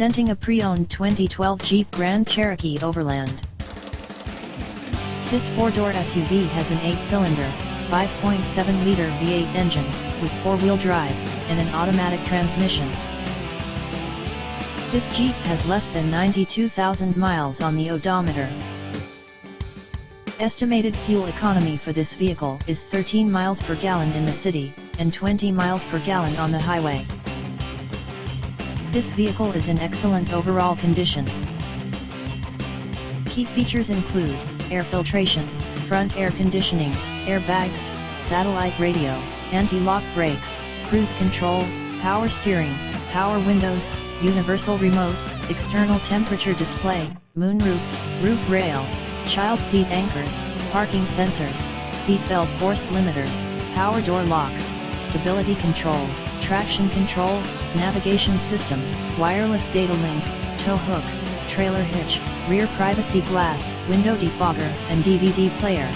Presenting a pre-owned 2012 Jeep Grand Cherokee Overland. This 4-door SUV has an 8-cylinder, 5.7-liter V8 engine, with 4-wheel drive, and an automatic transmission. This Jeep has less than 92,000 miles on the odometer. Estimated fuel economy for this vehicle is 13 miles per gallon in the city, and 20 miles per gallon on the highway. This vehicle is in excellent overall condition. Key features include air filtration, front air conditioning, airbags, satellite radio, anti-lock brakes, cruise control, power steering, power windows, universal remote, external temperature display, moonroof, roof rails, child seat anchors, parking sensors, seat belt force limiters, power door locks, stability control, traction control, navigation system, wireless data link, tow hooks, trailer hitch, rear privacy glass, window defogger, and DVD player.